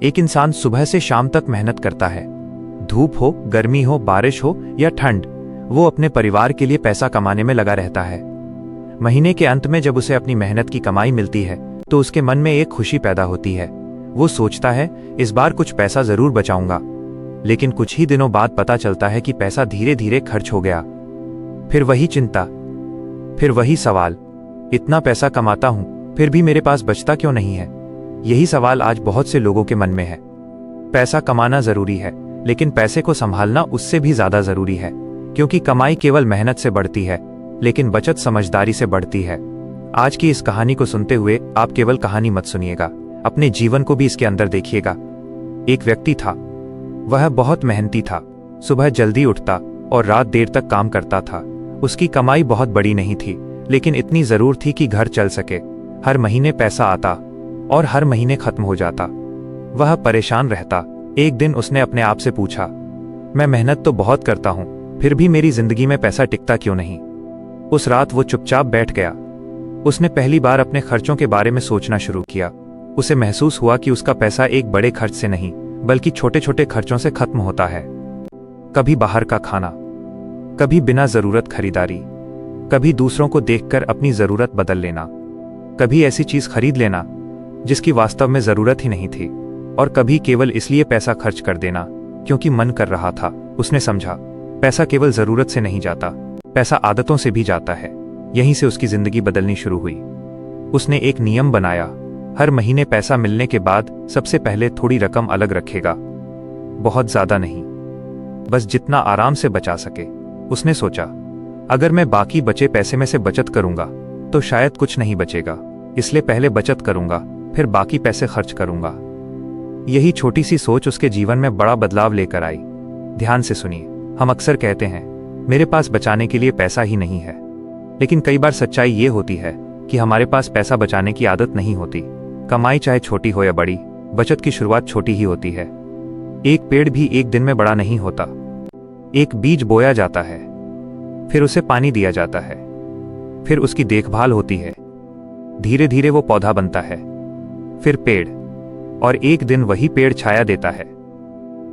एक इंसान सुबह से शाम तक मेहनत करता है। धूप हो, गर्मी हो, बारिश हो या ठंड, वो अपने परिवार के लिए पैसा कमाने में लगा रहता है। महीने के अंत में जब उसे अपनी मेहनत की कमाई मिलती है तो उसके मन में एक खुशी पैदा होती है। वो सोचता है, इस बार कुछ पैसा जरूर बचाऊंगा। लेकिन कुछ ही दिनों बाद पता चलता है कि पैसा धीरे धीरे खर्च हो गया। फिर वही चिंता, फिर वही सवाल, इतना पैसा कमाता हूं फिर भी मेरे पास बचता क्यों नहीं है। यही सवाल आज बहुत से लोगों के मन में है। पैसा कमाना जरूरी है, लेकिन पैसे को संभालना उससे भी ज्यादा जरूरी है, क्योंकि कमाई केवल मेहनत से बढ़ती है, लेकिन बचत समझदारी से बढ़ती है। आज की इस कहानी को सुनते हुए आप केवल कहानी मत सुनिएगा, अपने जीवन को भी इसके अंदर देखिएगा। एक व्यक्ति था, वह बहुत मेहनती था। सुबह जल्दी उठता और रात देर तक काम करता था। उसकी कमाई बहुत बड़ी नहीं थी, लेकिन इतनी जरूर थी कि घर चल सके। हर महीने पैसा आता और हर महीने खत्म हो जाता। वह परेशान रहता। एक दिन उसने अपने आप से पूछा, मैं मेहनत तो बहुत करता हूं, फिर भी मेरी जिंदगी में पैसा टिकता क्यों नहीं। उस रात वो चुपचाप बैठ गया। उसने पहली बार अपने खर्चों के बारे में सोचना शुरू किया। उसे महसूस हुआ कि उसका पैसा एक बड़े खर्च से नहीं, बल्कि छोटे छोटे खर्चों से खत्म होता है। कभी बाहर का खाना, कभी बिना जरूरत खरीदारी, कभी दूसरों को देखकर अपनी जरूरत बदल लेना, कभी ऐसी चीज खरीद लेना जिसकी वास्तव में जरूरत ही नहीं थी, और कभी केवल इसलिए पैसा खर्च कर देना क्योंकि मन कर रहा था। उसने समझा, पैसा केवल जरूरत से नहीं जाता, पैसा आदतों से भी जाता है। यहीं से उसकी जिंदगी बदलनी शुरू हुई। उसने एक नियम बनाया, हर महीने पैसा मिलने के बाद सबसे पहले थोड़ी रकम अलग रखेगा। बहुत ज्यादा नहीं, बस जितना आराम से बचा सके। उसने सोचा, अगर मैं बाकी बचे पैसे में से बचत करूंगा तो शायद कुछ नहीं बचेगा, इसलिए पहले बचत करूंगा, फिर बाकी पैसे खर्च करूंगा। यही छोटी सी सोच उसके जीवन में बड़ा बदलाव लेकर आई। ध्यान से सुनिए, हम अक्सर कहते हैं, मेरे पास बचाने के लिए पैसा ही नहीं है। लेकिन कई बार सच्चाई ये होती है कि हमारे पास पैसा बचाने की आदत नहीं होती। कमाई चाहे छोटी हो या बड़ी, बचत की शुरुआत छोटी ही होती है। एक पेड़ भी एक दिन में बड़ा नहीं होता। एक बीज बोया जाता है, फिर उसे पानी दिया जाता है, फिर उसकी देखभाल होती है। धीरे धीरे वो पौधा बनता है, फिर पेड़, और एक दिन वही पेड़ छाया देता है।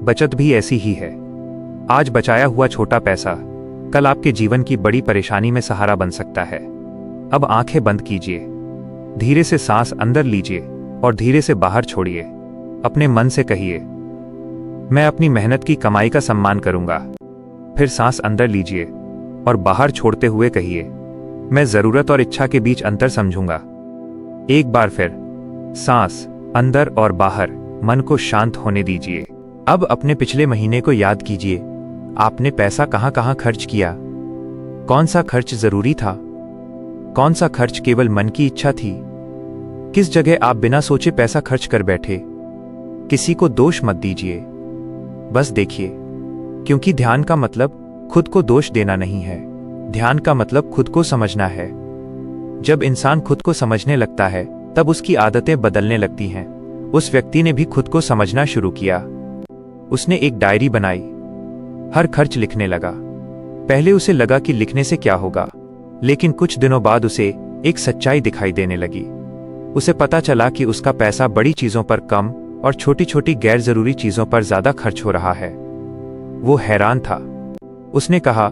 बचत भी ऐसी ही है। आज बचाया हुआ छोटा पैसा कल आपके जीवन की बड़ी परेशानी में सहारा बन सकता है। अब आंखें बंद कीजिए, धीरे से सांस अंदर लीजिए और धीरे से बाहर छोड़िए। अपने मन से कहिए, मैं अपनी मेहनत की कमाई का सम्मान करूंगा। फिर सांस अंदर लीजिए और बाहर छोड़ते हुए कहिए, मैं जरूरत और इच्छा के बीच अंतर समझूंगा। एक बार फिर सांस अंदर और बाहर, मन को शांत होने दीजिए। अब अपने पिछले महीने को याद कीजिए। आपने पैसा कहां कहां खर्च किया? कौन सा खर्च जरूरी था? कौन सा खर्च केवल मन की इच्छा थी? किस जगह आप बिना सोचे पैसा खर्च कर बैठे? किसी को दोष मत दीजिए, बस देखिए, क्योंकि ध्यान का मतलब खुद को दोष देना नहीं है। ध्यान का मतलब खुद को समझना है। जब इंसान खुद को समझने लगता है तब उसकी आदतें बदलने लगती हैं। उस व्यक्ति ने भी खुद को समझना शुरू किया। उसने एक डायरी बनाई, हर खर्च लिखने लगा। पहले उसे लगा कि लिखने से क्या होगा, लेकिन कुछ दिनों बाद उसे एक सच्चाई दिखाई देने लगी। उसे पता चला कि उसका पैसा बड़ी चीजों पर कम और छोटी छोटी गैर जरूरी चीजों पर ज्यादा खर्च हो रहा है। वो हैरान था। उसने कहा,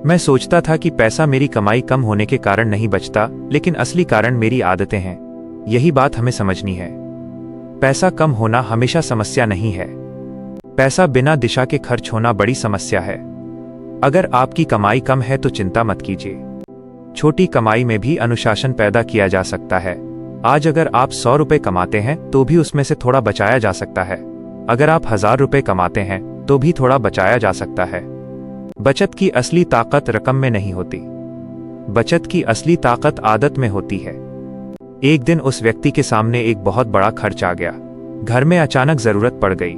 मैं सोचता था कि पैसा मेरी कमाई कम होने के कारण नहीं बचता, लेकिन असली कारण मेरी आदतें हैं। यही बात हमें समझनी है। पैसा कम होना हमेशा समस्या नहीं है। पैसा बिना दिशा के खर्च होना बड़ी समस्या है। अगर आपकी कमाई कम है तो चिंता मत कीजिए। छोटी कमाई में भी अनुशासन पैदा किया जा सकता है। आज अगर आप 100 रुपए कमाते हैं तो भी उसमें से थोड़ा बचाया जा सकता है। अगर आप 1000 रुपए कमाते हैं तो भी थोड़ा बचाया जा सकता है। बचत की असली ताकत रकम में नहीं होती। बचत की असली ताकत आदत में होती है। एक दिन उस व्यक्ति के सामने एक बहुत बड़ा खर्च आ गया। घर में अचानक जरूरत पड़ गई।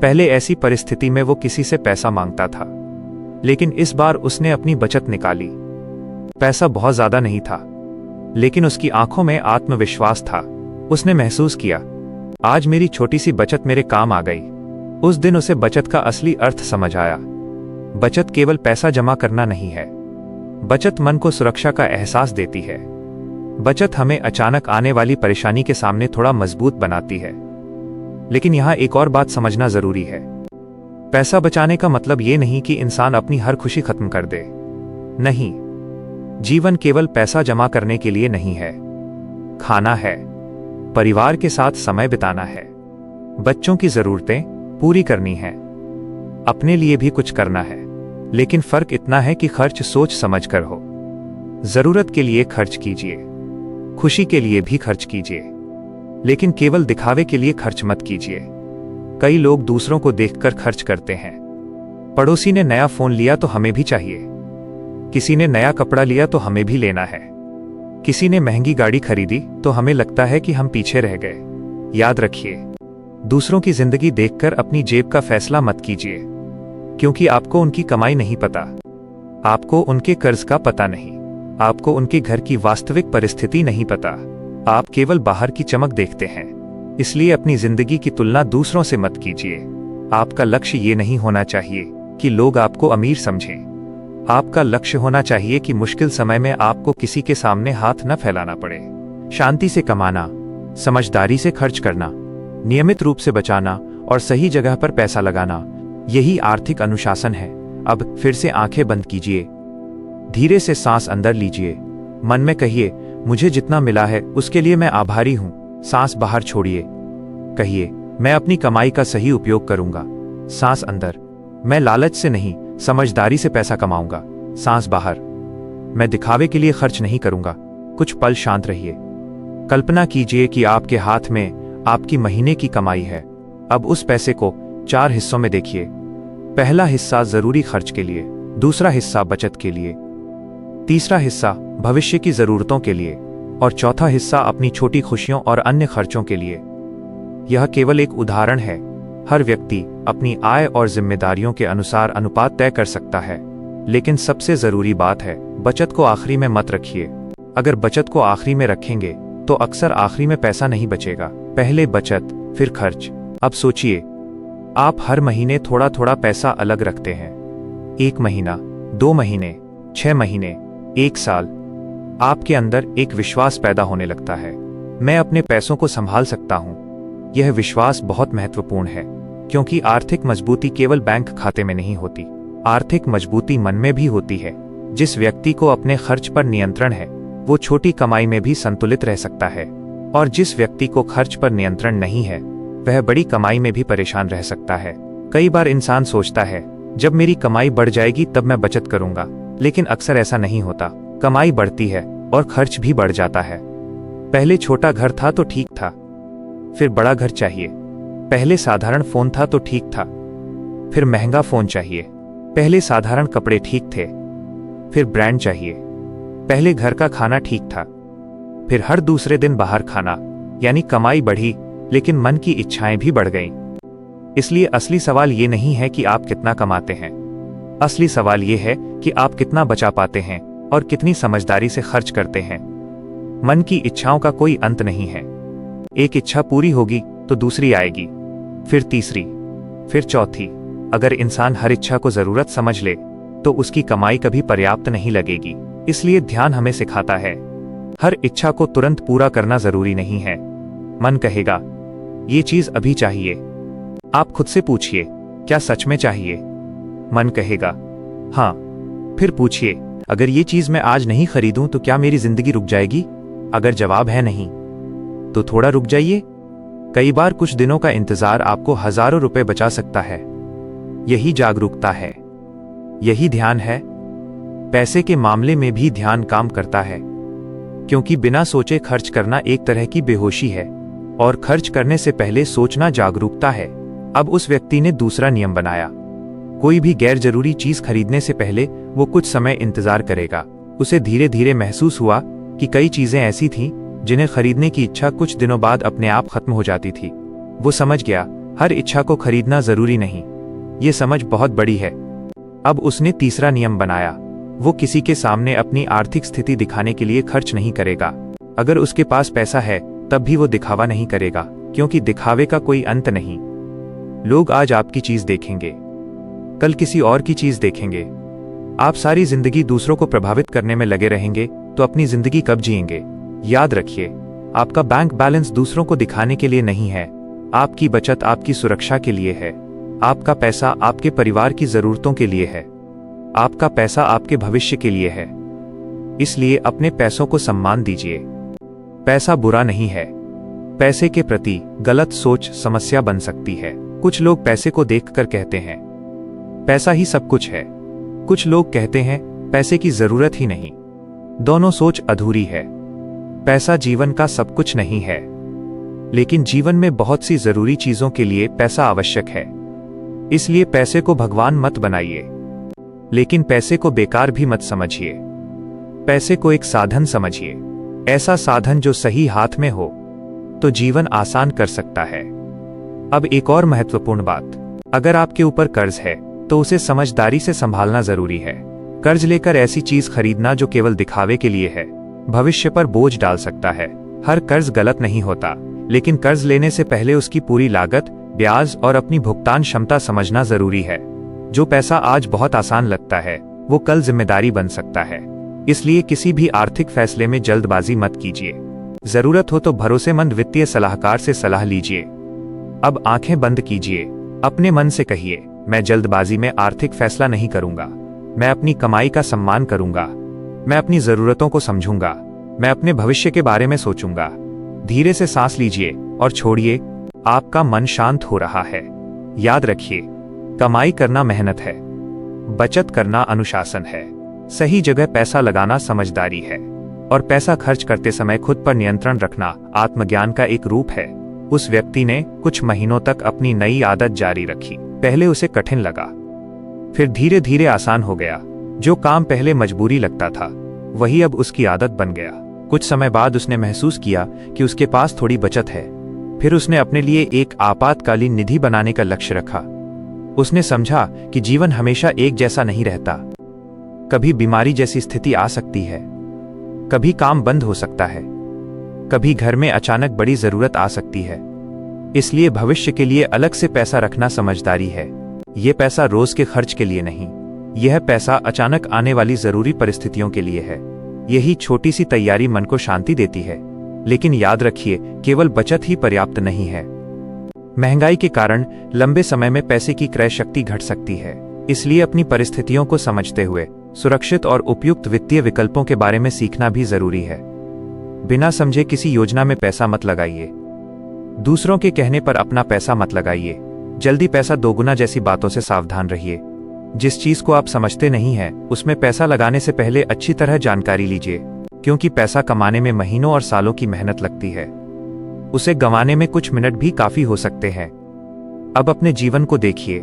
पहले ऐसी परिस्थिति में वो किसी से पैसा मांगता था, लेकिन इस बार उसने अपनी बचत निकाली। पैसा बहुत ज्यादा नहीं था, लेकिन उसकी आंखों में आत्मविश्वास था। उसने महसूस किया, आज मेरी छोटी सी बचत मेरे काम आ गई। उस दिन उसे बचत का असली अर्थ समझ आया। बचत केवल पैसा जमा करना नहीं है। बचत मन को सुरक्षा का एहसास देती है। बचत हमें अचानक आने वाली परेशानी के सामने थोड़ा मजबूत बनाती है। लेकिन यहाँ एक और बात समझना जरूरी है। पैसा बचाने का मतलब ये नहीं कि इंसान अपनी हर खुशी खत्म कर दे। नहीं, जीवन केवल पैसा जमा करने के लिए नहीं है। खाना है, परिवार के साथ समय बिताना है, बच्चों की जरूरतें पूरी करनी है, अपने लिए भी कुछ करना है। लेकिन फर्क इतना है कि खर्च सोच समझ कर हो। जरूरत के लिए खर्च कीजिए, खुशी के लिए भी खर्च कीजिए, लेकिन केवल दिखावे के लिए खर्च मत कीजिए। कई लोग दूसरों को देखकर खर्च करते हैं। पड़ोसी ने नया फोन लिया तो हमें भी चाहिए, किसी ने नया कपड़ा लिया तो हमें भी लेना है, किसी ने महंगी गाड़ी खरीदी तो हमें लगता है कि हम पीछे रह गए। याद रखिए, दूसरों की जिंदगी देखकर अपनी जेब का फैसला मत कीजिए, क्योंकि आपको उनकी कमाई नहीं पता, आपको उनके कर्ज का पता नहीं, आपको उनके घर की वास्तविक परिस्थिति नहीं पता। आप केवल बाहर की चमक देखते हैं। इसलिए अपनी जिंदगी की तुलना दूसरों से मत कीजिए। आपका लक्ष्य ये नहीं होना चाहिए कि लोग आपको अमीर समझें। आपका लक्ष्य होना चाहिए कि मुश्किल समय में आपको किसी के सामने हाथ न फैलाना पड़े। शांति से कमाना, समझदारी से खर्च करना, नियमित रूप से बचाना और सही जगह पर पैसा लगाना, यही आर्थिक अनुशासन है। अब फिर से आंखें बंद कीजिए, धीरे से सांस अंदर लीजिए, मन में कहिए, मुझे जितना मिला है उसके लिए मैं आभारी हूं। सांस बाहर छोड़िए, कहिए, मैं अपनी कमाई का सही उपयोग करूंगा। सांस अंदर, मैं लालच से नहीं, समझदारी से पैसा कमाऊंगा। सांस बाहर, मैं दिखावे के लिए खर्च नहीं करूंगा। कुछ पल शांत रहिए। कल्पना कीजिए कि आपके हाथ में आपकी महीने की कमाई है। अब उस पैसे को 4 हिस्सों में देखिए। पहला हिस्सा जरूरी खर्च के लिए, दूसरा हिस्सा बचत के लिए, तीसरा हिस्सा भविष्य की जरूरतों के लिए और चौथा हिस्सा अपनी छोटी खुशियों और अन्य खर्चों के लिए। यह केवल एक उदाहरण है। हर व्यक्ति अपनी आय और जिम्मेदारियों के अनुसार अनुपात तय कर सकता है। लेकिन सबसे जरूरी बात है, बचत को आखिरी में मत रखिए। अगर बचत को आखिरी में रखेंगे तो अक्सर आखिरी में पैसा नहीं बचेगा। पहले बचत फिर खर्च। अब सोचिए, आप हर महीने थोड़ा थोड़ा पैसा अलग रखते हैं। 1 महीना, 2 महीने, 6 महीने, 1 साल। आपके अंदर एक विश्वास पैदा होने लगता है, मैं अपने पैसों को संभाल सकता हूं। यह विश्वास बहुत महत्वपूर्ण है, क्योंकि आर्थिक मजबूती केवल बैंक खाते में नहीं होती। आर्थिक मजबूती मन में भी होती है। जिस व्यक्ति को अपने खर्च पर नियंत्रण है, वो छोटी कमाई में भी संतुलित रह सकता है, और जिस व्यक्ति को खर्च पर नियंत्रण नहीं है, वह बड़ी कमाई में भी परेशान रह सकता है। कई बार इंसान सोचता है, जब मेरी कमाई बढ़ जाएगी तब मैं बचत करूंगा, लेकिन अक्सर ऐसा नहीं होता। कमाई बढ़ती है और खर्च भी बढ़ जाता है। पहले छोटा घर था तो ठीक था, फिर बड़ा घर चाहिए। पहले साधारण फोन था तो ठीक था, फिर महंगा फोन चाहिए। पहले साधारण कपड़े ठीक थे, फिर ब्रांड चाहिए। पहले घर का खाना ठीक था, फिर हर दूसरे दिन बाहर खाना। यानी कमाई बढ़ी, लेकिन मन की इच्छाएं भी बढ़ गईं। इसलिए असली सवाल ये नहीं है कि आप कितना कमाते हैं। असली सवाल ये है कि आप कितना बचा पाते हैं और कितनी समझदारी से खर्च करते हैं। मन की इच्छाओं का कोई अंत नहीं है। एक इच्छा पूरी होगी तो दूसरी आएगी, फिर तीसरी, फिर चौथी। अगर इंसान हर इच्छा को जरूरत समझ ले तो उसकी कमाई कभी पर्याप्त नहीं लगेगी। इसलिए ध्यान हमें सिखाता है, हर इच्छा को तुरंत पूरा करना जरूरी नहीं है। मन कहेगा, ये चीज अभी चाहिए। आप खुद से पूछिए, क्या सच में चाहिए? मन कहेगा, हाँ। फिर पूछिए, अगर ये चीज मैं आज नहीं खरीदूं तो क्या मेरी जिंदगी रुक जाएगी? अगर जवाब है नहीं, तो थोड़ा रुक जाइए। कई बार कुछ दिनों का इंतजार आपको हजारों रुपए बचा सकता है। यही जागरूकता है, यही ध्यान है। पैसे के मामले में भी ध्यान काम करता है, क्योंकि बिना सोचे खर्च करना एक तरह की बेहोशी है, और खर्च करने से पहले सोचना जागरूकता है। अब उस व्यक्ति ने दूसरा नियम बनाया, कोई भी गैर जरूरी चीज खरीदने से पहले वो कुछ समय इंतजार करेगा। उसे धीरे धीरे महसूस हुआ कि कई चीजें ऐसी थीं जिन्हें खरीदने की इच्छा कुछ दिनों बाद अपने आप खत्म हो जाती थी। वो समझ गया, हर इच्छा को खरीदना जरूरी नहीं। ये समझ बहुत बड़ी है। अब उसने तीसरा नियम बनाया, वो किसी के सामने अपनी आर्थिक स्थिति दिखाने के लिए खर्च नहीं करेगा। अगर उसके पास पैसा है तब भी वो दिखावा नहीं करेगा, क्योंकि दिखावे का कोई अंत नहीं। लोग आज आपकी चीज देखेंगे, कल किसी और की चीज देखेंगे। आप सारी जिंदगी दूसरों को प्रभावित करने में लगे रहेंगे तो अपनी जिंदगी कब जिएंगे? याद रखिए, आपका बैंक बैलेंस दूसरों को दिखाने के लिए नहीं है, आपकी बचत आपकी सुरक्षा के लिए है। आपका पैसा आपके परिवार की जरूरतों के लिए है। आपका पैसा आपके भविष्य के लिए है। इसलिए अपने पैसों को सम्मान दीजिए। पैसा बुरा नहीं है। पैसे के प्रति गलत सोच समस्या बन सकती है। कुछ लोग पैसे को देखकर कहते हैं पैसा ही सब कुछ है। कुछ लोग कहते हैं पैसे की जरूरत ही नहीं। दोनों सोच अधूरी है। पैसा जीवन का सब कुछ नहीं है, लेकिन जीवन में बहुत सी जरूरी चीजों के लिए पैसा आवश्यक है। इसलिए पैसे को भगवान मत बनाइए, लेकिन पैसे को बेकार भी मत समझिए। पैसे को एक साधन समझिए, ऐसा साधन जो सही हाथ में हो तो जीवन आसान कर सकता है। अब एक और महत्वपूर्ण बात, अगर आपके ऊपर कर्ज है तो उसे समझदारी से संभालना जरूरी है। कर्ज लेकर ऐसी चीज खरीदना जो केवल दिखावे के लिए है, भविष्य पर बोझ डाल सकता है। हर कर्ज गलत नहीं होता, लेकिन कर्ज लेने से पहले उसकी पूरी लागत, ब्याज और अपनी भुगतान क्षमता समझना जरूरी है। जो पैसा आज बहुत आसान लगता है वो कल जिम्मेदारी बन सकता है। इसलिए किसी भी आर्थिक फैसले में जल्दबाजी मत कीजिए। जरूरत हो तो भरोसेमंद वित्तीय सलाहकार से सलाह लीजिए। अब आंखें बंद कीजिए, अपने मन से कहिए, मैं जल्दबाजी में आर्थिक फैसला नहीं करूंगा। मैं अपनी कमाई का सम्मान करूंगा। मैं अपनी जरूरतों को समझूंगा। मैं अपने भविष्य के बारे में सोचूंगा। धीरे से सांस लीजिए और छोड़िए। आपका मन शांत हो रहा है। याद रखिए, कमाई करना मेहनत है, बचत करना अनुशासन है, सही जगह पैसा लगाना समझदारी है, और पैसा खर्च करते समय खुद पर नियंत्रण रखना आत्मज्ञान का एक रूप है। उस व्यक्ति ने कुछ महीनों तक अपनी नई आदत जारी रखी। पहले उसे कठिन लगा, फिर धीरे धीरे आसान हो गया। जो काम पहले मजबूरी लगता था वही अब उसकी आदत बन गया। कुछ समय बाद उसने महसूस किया कि उसके पास थोड़ी बचत है। फिर उसने अपने लिए एक आपातकालीन निधि बनाने का लक्ष्य रखा। उसने समझा कि जीवन हमेशा एक जैसा नहीं रहता। कभी बीमारी जैसी स्थिति आ सकती है, कभी काम बंद हो सकता है, कभी घर में अचानक बड़ी जरूरत आ सकती है। इसलिए भविष्य के लिए अलग से पैसा रखना समझदारी है। यह पैसा रोज के खर्च के लिए नहीं, यह पैसा अचानक आने वाली जरूरी परिस्थितियों के लिए है। यही छोटी सी तैयारी मन को शांति देती है। लेकिन याद रखिए, केवल बचत ही पर्याप्त नहीं है। महंगाई के कारण लंबे समय में पैसे की क्रय शक्ति घट सकती है। इसलिए अपनी परिस्थितियों को समझते हुए सुरक्षित और उपयुक्त वित्तीय विकल्पों के बारे में सीखना भी जरूरी है। बिना समझे किसी योजना में पैसा मत लगाइए। दूसरों के कहने पर अपना पैसा मत लगाइए। जल्दी पैसा दोगुना जैसी बातों से सावधान रहिए। जिस चीज को आप समझते नहीं हैं, उसमें पैसा लगाने से पहले अच्छी तरह जानकारी लीजिए, क्योंकि पैसा कमाने में महीनों और सालों की मेहनत लगती है। उसे गंवाने में कुछ मिनट भी काफी हो सकते हैं। अब अपने जीवन को देखिए,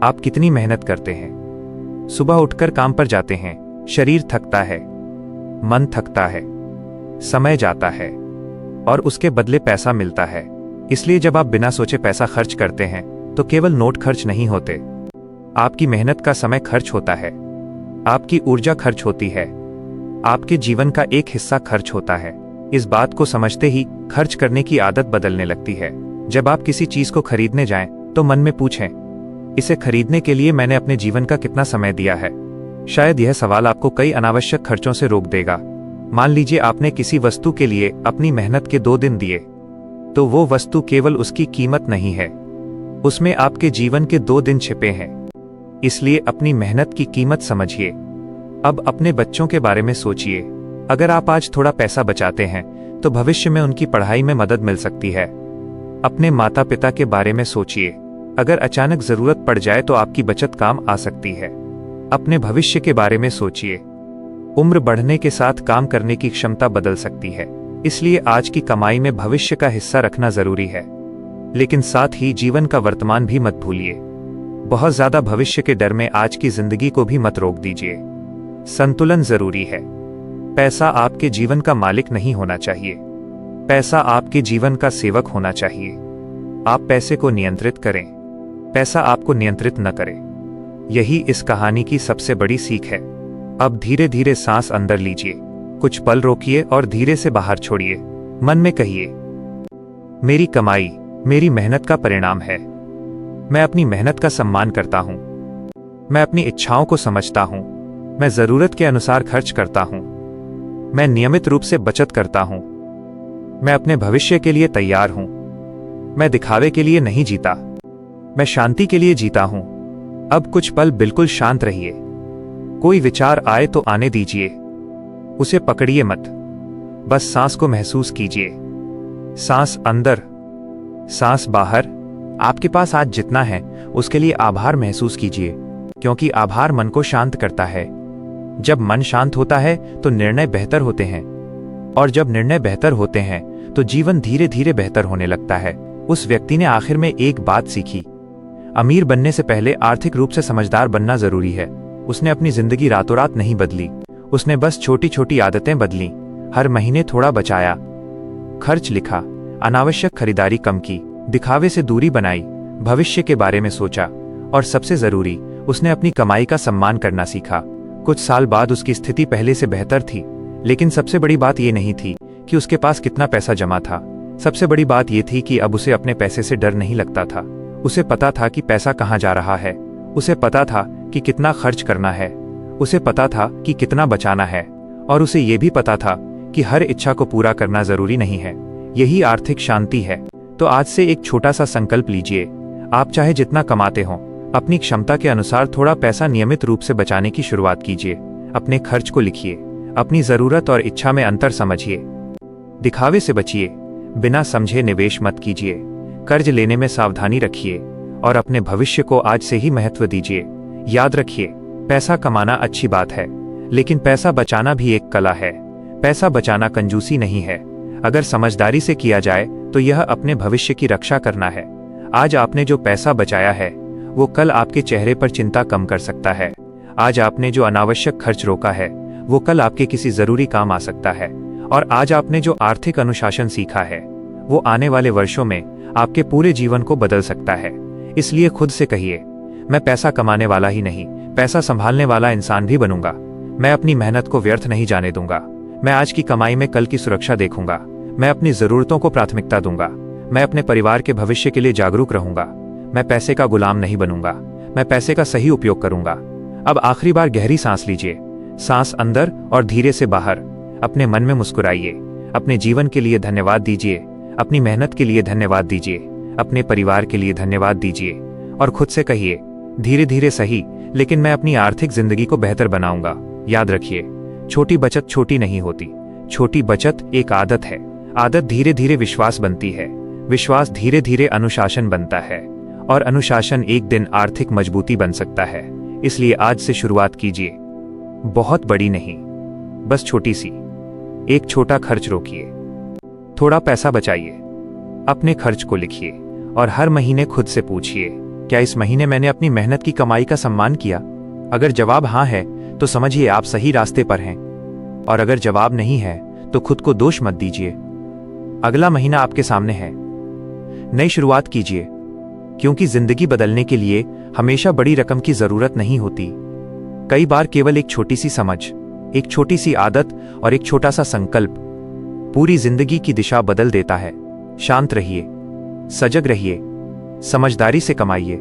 आप कितनी मेहनत करते हैं। सुबह उठकर काम पर जाते हैं, शरीर थकता है, मन थकता है, समय जाता है और उसके बदले पैसा मिलता है। इसलिए जब आप बिना सोचे पैसा खर्च करते हैं तो केवल नोट खर्च नहीं होते, आपकी मेहनत का समय खर्च होता है, आपकी ऊर्जा खर्च होती है, आपके जीवन का एक हिस्सा खर्च होता है। इस बात को समझते ही खर्च करने की आदत बदलने लगती है। जब आप किसी चीज को खरीदने जाएं तो मन में पूछें, इसे खरीदने के लिए मैंने अपने जीवन का कितना समय दिया है। शायद यह सवाल आपको कई अनावश्यक खर्चों से रोक देगा। मान लीजिए आपने किसी वस्तु के लिए अपनी मेहनत के 2 दिन दिए, तो वो वस्तु केवल उसकी कीमत नहीं है, उसमें आपके जीवन के 2 दिन छिपे हैं। इसलिए अपनी मेहनत की कीमत समझिए। अब अपने बच्चों के बारे में सोचिए। अगर आप आज थोड़ा पैसा बचाते हैं तो भविष्य में उनकी पढ़ाई में मदद मिल सकती है। अपने माता पिता के बारे में सोचिए। अगर अचानक जरूरत पड़ जाए तो आपकी बचत काम आ सकती है। अपने भविष्य के बारे में सोचिए। उम्र बढ़ने के साथ काम करने की क्षमता बदल सकती है, इसलिए आज की कमाई में भविष्य का हिस्सा रखना जरूरी है। लेकिन साथ ही जीवन का वर्तमान भी मत भूलिए। बहुत ज्यादा भविष्य के डर में आज की जिंदगी को भी मत रोक दीजिए। संतुलन जरूरी है। पैसा आपके जीवन का मालिक नहीं होना चाहिए, पैसा आपके जीवन का सेवक होना चाहिए। आप पैसे को नियंत्रित करें, पैसा आपको नियंत्रित न करे। यही इस कहानी की सबसे बड़ी सीख है। अब धीरे धीरे सांस अंदर लीजिए, कुछ पल रोकिए और धीरे से बाहर छोड़िए। मन में कहिए, मेरी कमाई मेरी मेहनत का परिणाम है। मैं अपनी मेहनत का सम्मान करता हूं। मैं अपनी इच्छाओं को समझता हूं। मैं जरूरत के अनुसार खर्च करता हूं। मैं नियमित रूप से बचत करता हूं। मैं अपने भविष्य के लिए तैयार हूं। मैं दिखावे के लिए नहीं जीता, मैं शांति के लिए जीता हूं। अब कुछ पल बिल्कुल शांत रहिए। कोई विचार आए तो आने दीजिए, उसे पकड़िए मत। बस सांस को महसूस कीजिए। सांस अंदर, सांस बाहर। आपके पास आज जितना है उसके लिए आभार महसूस कीजिए, क्योंकि आभार मन को शांत करता है। जब मन शांत होता है तो निर्णय बेहतर होते हैं, और जब निर्णय बेहतर होते हैं तो जीवन धीरे धीरे बेहतर होने लगता है। उस व्यक्ति ने आखिर में एक बात सीखी, अमीर बनने से पहले आर्थिक रूप से समझदार बनना जरूरी है। उसने अपनी जिंदगी रातों रात नहीं बदली, उसने बस छोटी छोटी आदतें बदली। हर महीने थोड़ा बचाया, खर्च लिखा, अनावश्यक खरीदारी कम की, दिखावे से दूरी बनाई, भविष्य के बारे में सोचा, और सबसे जरूरी, उसने अपनी कमाई का सम्मान करना सीखा। कुछ साल बाद उसकी स्थिति पहले से बेहतर थी, लेकिन सबसे बड़ी बात यह नहीं थी कि उसके पास कितना पैसा जमा था। सबसे बड़ी बात यह थी कि अब उसे अपने पैसे से डर नहीं लगता था। उसे पता था कि पैसा कहाँ जा रहा है, उसे पता था कि कितना खर्च करना है, उसे पता था कि कितना बचाना है, और उसे यह भी पता था कि हर इच्छा को पूरा करना जरूरी नहीं है। यही आर्थिक शांति है। तो आज से एक छोटा सा संकल्प लीजिए। आप चाहे जितना कमाते हो, अपनी क्षमता के अनुसार थोड़ा पैसा नियमित रूप से बचाने की शुरुआत कीजिए। अपने खर्च को लिखिए, अपनी जरूरत और इच्छा में अंतर समझिए। दिखावे से बचिए, बिना समझे निवेश मत कीजिए। कर्ज लेने में सावधानी रखिए, और अपने भविष्य को आज से ही महत्व दीजिए। याद रखिए, पैसा कमाना अच्छी बात है, लेकिन पैसा बचाना भी एक कला है। पैसा बचाना कंजूसी नहीं है। अगर समझदारी से किया जाए तो यह अपने भविष्य की रक्षा करना है। आज आपने जो पैसा बचाया है वो कल आपके चेहरे पर चिंता कम कर सकता है। आज आपने जो अनावश्यक खर्च रोका है वो कल आपके किसी जरूरी काम आ सकता है। और आज आपने जो आर्थिक अनुशासन सीखा है वो आने वाले वर्षों में आपके पूरे जीवन को बदल सकता है। इसलिए खुद से कहिए, मैं पैसा कमाने वाला ही नहीं, पैसा संभालने वाला इंसान भी बनूंगा। मैं अपनी मेहनत को व्यर्थ नहीं जाने दूंगा। मैं आज की कमाई में कल की सुरक्षा देखूंगा। मैं अपनी जरूरतों को प्राथमिकता दूंगा। मैं अपने परिवार के भविष्य के लिए जागरूक रहूंगा। मैं पैसे का गुलाम नहीं बनूंगा। मैं पैसे का सही उपयोग करूंगा। अब आखिरी बार गहरी सांस लीजिए, सांस अंदर और धीरे से बाहर। अपने मन में मुस्कुराइए, अपने जीवन के लिए धन्यवाद दीजिए, अपनी मेहनत के लिए धन्यवाद दीजिए, अपने परिवार के लिए धन्यवाद दीजिए, और खुद से कहिए, धीरे धीरे सही, लेकिन मैं अपनी आर्थिक जिंदगी को बेहतर बनाऊंगा। याद रखिए, छोटी बचत छोटी नहीं होती, छोटी बचत एक आदत है। आदत धीरे धीरे विश्वास बनती है, विश्वास धीरे धीरे अनुशासन बनता है, और अनुशासन एक दिन आर्थिक मजबूती बन सकता है। इसलिए आज से शुरुआत कीजिए, बहुत बड़ी नहीं, बस छोटी सी। एक छोटा खर्च रोकिए, थोड़ा पैसा बचाइए, अपने खर्च को लिखिए, और हर महीने खुद से पूछिए, क्या इस महीने मैंने अपनी मेहनत की कमाई का सम्मान किया? अगर जवाब हाँ है तो समझिए आप सही रास्ते पर हैं, और अगर जवाब नहीं है तो खुद को दोष मत दीजिए। अगला महीना आपके सामने है, नई शुरुआत कीजिए, क्योंकि जिंदगी बदलने के लिए हमेशा बड़ी रकम की जरूरत नहीं होती। कई बार केवल एक छोटी सी समझ, एक छोटी सी आदत और एक छोटा सा संकल्प पूरी जिंदगी की दिशा बदल देता है। शांत रहिए, सजग रहिए, समझदारी से कमाइए,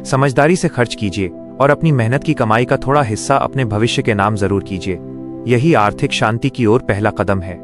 समझदारी से खर्च कीजिए, और अपनी मेहनत की कमाई का थोड़ा हिस्सा अपने भविष्य के नाम जरूर कीजिए। यही आर्थिक शांति की ओर पहला कदम है।